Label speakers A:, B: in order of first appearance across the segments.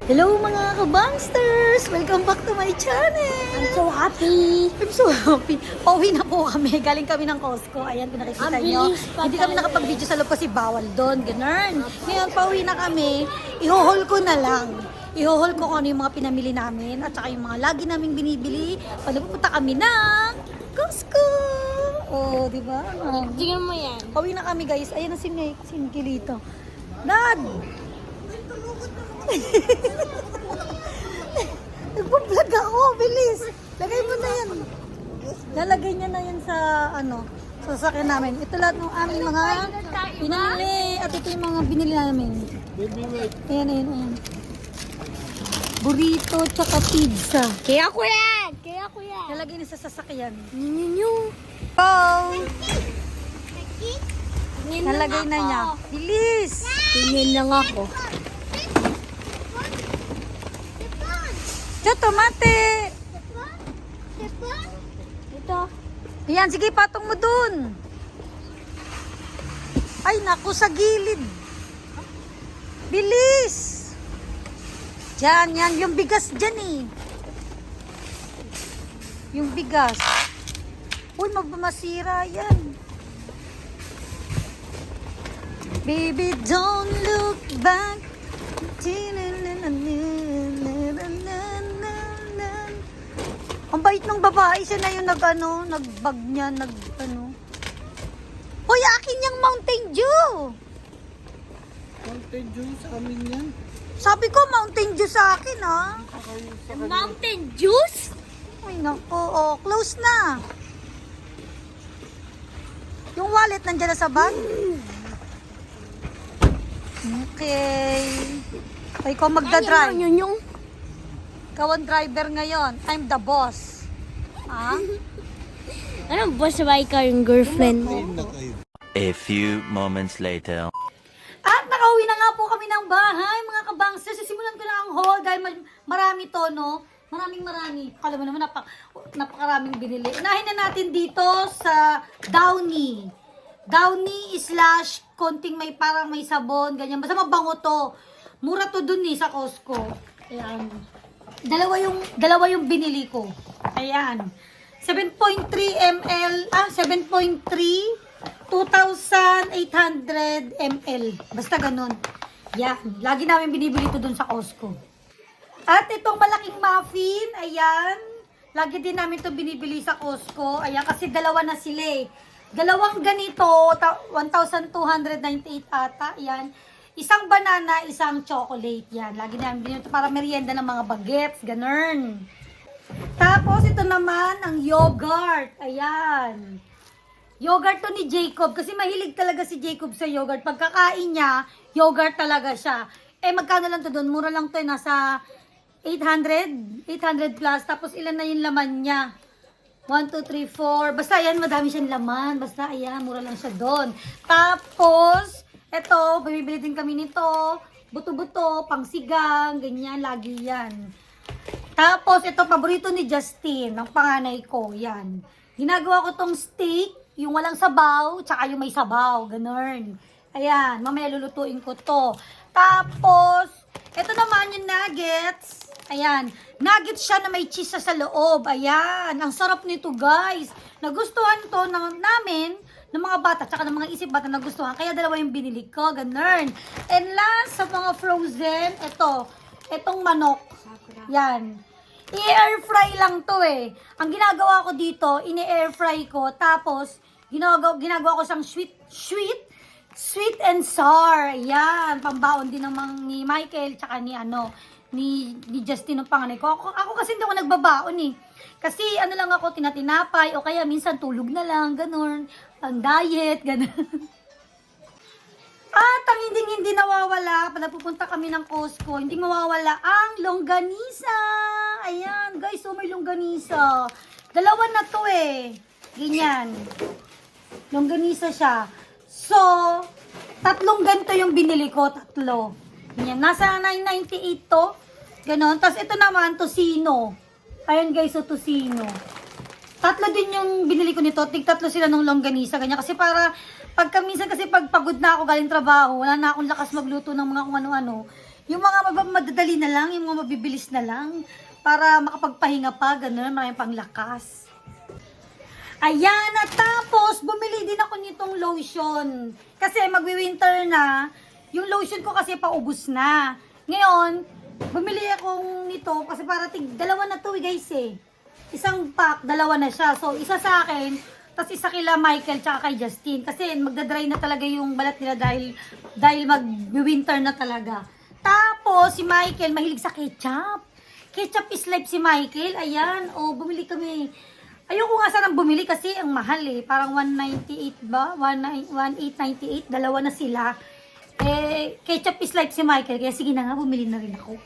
A: Hello mga kabangsters! Welcome back to my channel!
B: I'm so happy.
A: I'm so happy. Pauwi na po kami. Galing kami ng Costco. Ayan, kung nakikita
B: Ang
A: nyo.
B: bilis pa
A: Hindi kami
B: tayo.
A: nakapag-video sa loob kasi bawal doon. Ganun. Ngayon, pauwi na kami. Ihohol ko na lang. Ihohol ko kung ano yung mga pinamili namin at saka yung mga lagi naming binibili pag pupunta kami ng Costco. Oh, di ba?
B: Tingnan mo yan.
A: Pauwi na kami, guys. Ayan na si Kilito. Dad! Nagpa-vlog ako, bilis. Lagay mo na yan. Lalagay niya na yan sa sasakyan namin. Ito lahat ng aming mga pinamili. At ito yung mga binili namin. Ayan. Burrito tsaka pizza.
B: Kaya ko yan.
A: Lalagay niya sa sasakyan.
B: Ninyo.
A: Oh! Nalagay na niya. Bilis!
B: Tingin lang ako.
A: Ito, tomate!
B: Ito.
A: Ayan, sige, patong mo dun. Ay, naku, sa gilid. Bilis! Diyan, yan. Yung bigas dyan eh. Yung bigas. Uy, magmamasira yan. Baby, don't look back. Ang bait ng babae, siya na yung nagbag niya, Hoy, akin yung Mountain Dew!
C: Mountain Dew sa amin yan.
A: Sabi ko, Mountain Dew sa akin, ha?
B: Mountain juice?
A: Ay, naku, oh, close na. Yung wallet nandiyan na sa bag? Okay. Ay, ikaw magdadrive.
B: Yung.
A: Ikaw ang driver ngayon. I'm the boss. Ha?
B: Anong boss ba ikaw yung girlfriend mo?
D: A few moments later.
A: At nakauwi na nga po kami ng bahay, mga kabangsters. Sisimulan ko na ang haul dahil marami to, no? Marami. Kala mo naman, napakaraming binili. Unahin na natin dito sa Downy. Downy / konting parang may sabon, ganyan. Basta mabango to. Mura to dun sa Costco. Ayan. Dalawa yung binili ko. Ayan. 7.3 ml, 7.3, 2,800 ml. Basta ganun. Yan. Lagi namin binibili to dun sa Costco. At itong malaking muffin, ayan. Lagi din namin to binibili sa Costco. Ayan, kasi dalawa na sila eh. Dalawang ganito, 1,298 ata. Ayan. Isang banana, isang chocolate. Yan. Lagi namin binibili ito para merienda ng mga bagets. Ganun. Tapos, ito naman, ang yogurt. Ayan. Yogurt to ni Jacob. Kasi mahilig talaga si Jacob sa yogurt. Pagkakain niya, yogurt talaga siya. Eh, magkano lang to doon? Mura lang to. Nasa 800 plus. Tapos, ilan na yung laman niya? 1, 2, 3, 4. Basta, ayan, madami siyang laman. Basta, ayan, mura lang siya doon. Tapos, eto, bibili din kami nito. Buto-buto, pangsigang, ganyan, lagi yan. Tapos, ito, paborito ni Justin, ng panganay ko, yan. Ginagawa ko tong steak, yung walang sabaw, tsaka yung may sabaw, ganun. Ayan, mamaya lulutuin ko to. Tapos, ito naman yung nuggets. Ayan, nuggets siya na may cheese sa loob. Ayan, ang sarap nito, guys. Nagustuhan to namin, ng mga bata, tsaka ng mga isip bata nagustuhan. Kaya dalawa yung binili ko, ganun. And last, sa mga frozen, itong manok. Yan. I-air fry lang to eh. Ang ginagawa ko dito, ini-air fry ko. Tapos, ginagawa ko siyang sweet and sour. Yan. Pambaon din naman ni Michael, tsaka ni Justin ng panganay ko. Ako kasi hindi ako nagbabaon eh. Kasi lang ako, tinatinapay, o kaya minsan tulog na lang, ganun. Pang diet, ganun. At ang hindi nawawala, pag pupunta kami ng Costco, hindi mawawala ang longganisa. Ayan, guys, may longganisa. Dalawa na to eh. Ganyan. Longganisa siya. So, tatlong ganito yung binili ko, tatlo. Ganyan, nasa 998 to. Ganon. Tapos ito naman, tocino. Ayan guys, so tocino. Tatlo din yung binili ko nito. Tig-tatlo sila ng longganisa. Ganyan. Kasi pagka minsan kasi pag pagod na ako galing trabaho, wala na akong lakas magluto ng mga kung ano-ano. Yung mga madadali na lang, yung mga mabibilis na lang, para makapagpahinga pa, gano'n, maraming panglakas. Ayan, at tapos, bumili din ako nitong lotion. Kasi magwi-winter na, yung lotion ko kasi paubos na. Ngayon, bumili akong nito kasi para dalawa na to guys eh. Isang pack, dalawa na siya. So, isa sa akin, tapos isa kila Michael tsaka kay Justin. Kasi magdadry na talaga yung balat nila dahil mag-winter na talaga. Tapos, si Michael, mahilig sa ketchup. Ketchup is life si Michael. Ayan, bumili kami. Ayoko nga sanang bumili kasi ang mahal eh. Parang 198 ba? 1898. Dalawa na sila. Ketchup is life si Michael. Kaya sige na nga, bumili na rin ako.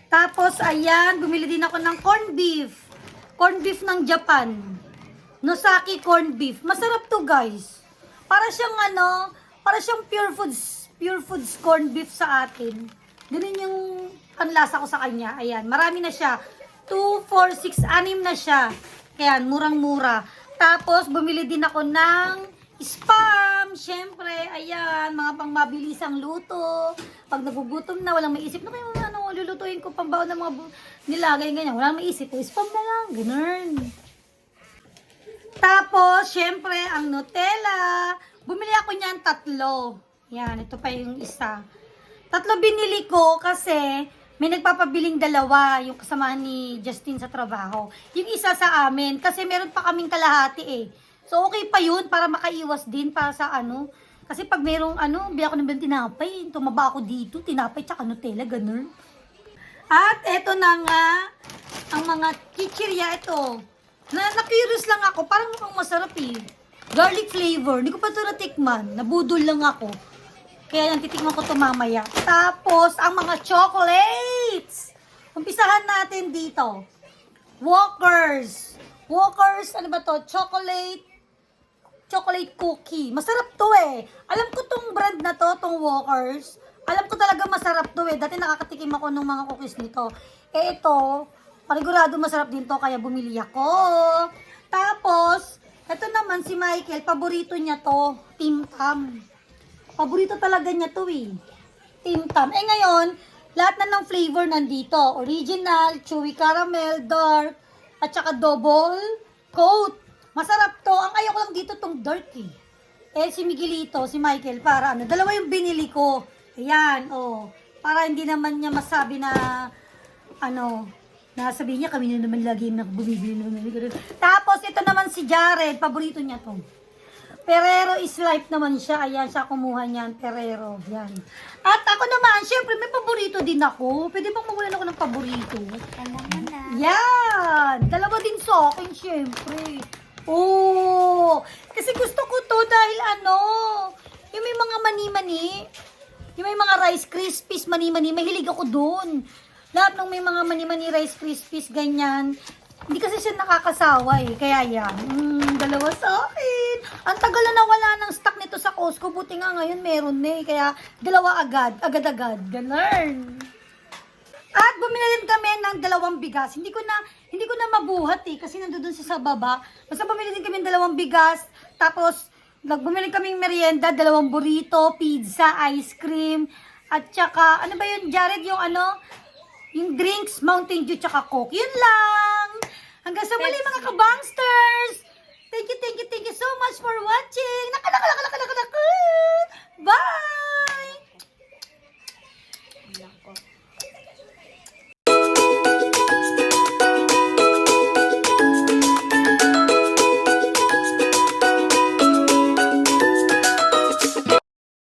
A: Tapos, ayan, bumili din ako ng corned beef. Corned beef ng Japan. Nosaki corned beef. Masarap to guys. Para siyang para siyang pure foods corned beef sa atin. Ganun yung panlasa ko sa kanya. Ayan, marami na siya. 2, 4, 6, 6 na siya. Kaya, murang-mura. Tapos, bumili din ako ng spam. Siyempre, ayan, mga pangmabilisang luto. Pag nagugutom na, walang maisip. Na kayo, lulutuin ko pambaon ng mga nilagay, ganyan. Walang maisip. Spam na lang. Ganun. Tapos, siyempre, ang Nutella. Bumili ako niyan 3. Yan, ito pa yung isa. 3 binili ko kasi may nagpapabiling 2, yung kasama ni Justin sa trabaho. Yung isa sa amin, kasi meron pa kaming kalahati eh. So, okay pa yun para makaiwas din para sa Kasi pag merong biya ko ng tinapay, tumaba ako dito, tinapay tsaka Nutella, ganun. At eto na nga, ang mga chichirya ito. Na-curious lang ako, parang mukhang masarap eh. Garlic flavor, hindi ko pa ito natikman, nabudol lang ako. Kaya yung titikman ko ito mamaya. Tapos, ang mga chocolates. Umpisahan natin dito. Walkers. Walkers, ano ba to? Chocolate cookie. Masarap to eh. Alam ko tong brand na to, tong Walkers. Alam ko talaga masarap to eh. Dati nakakatikim ako ng mga cookies nito. Ito, panigurado masarap din to, kaya bumili ako. Tapos, ito naman si Michael, paborito niya to, Tim Tam. Paborito talaga niya to eh. Tim Tam. Ngayon, lahat na ng flavor nandito. Original, chewy caramel, dark, at saka double coat. Masarap to. Ang ayoko lang dito tong dark eh. Si Miguelito, si Michael, para 2 yung binili ko. Ayan, para hindi naman niya masabi na, nasabi niya, kami na naman lagi na bumibili. Tapos, ito naman si Jared, paborito niya to. Ferrero is life naman siya. Ayan, siya kumuha niyan. Ferrero. Yan. At ako naman, syempre, may paborito din ako. Pwede bang mawalan ako ng paborito? Yan. 2 din sa akin, syempre. Kasi gusto ko to dahil yung may mga mani-mani, yung may mga Rice Krispies, mani-mani, mahilig ako dun. Lahat ng may mga mani-mani Rice Krispies, ganyan. Hindi kasi siya nakakasawa eh. Kaya yan. 2 sa akin. Ang tagal na nawala ng stock nito sa Costco. Buti nga ngayon meron na eh. Kaya 2 agad. Agad-agad. Ganun. At bumili din kami ng 2 bigas. Hindi ko na mabuhat eh. Kasi nandoon siya sa baba. Basta bumili din kami ng 2 bigas. Tapos, bumili kaming merienda. 2 burrito, pizza, ice cream. At saka, ano ba yun, Jared? Yung drinks, Mountain Dew, tsaka Coke. Yun lang. Hanggang sa muli mga kabangsters. Thank you so much for watching. Bye!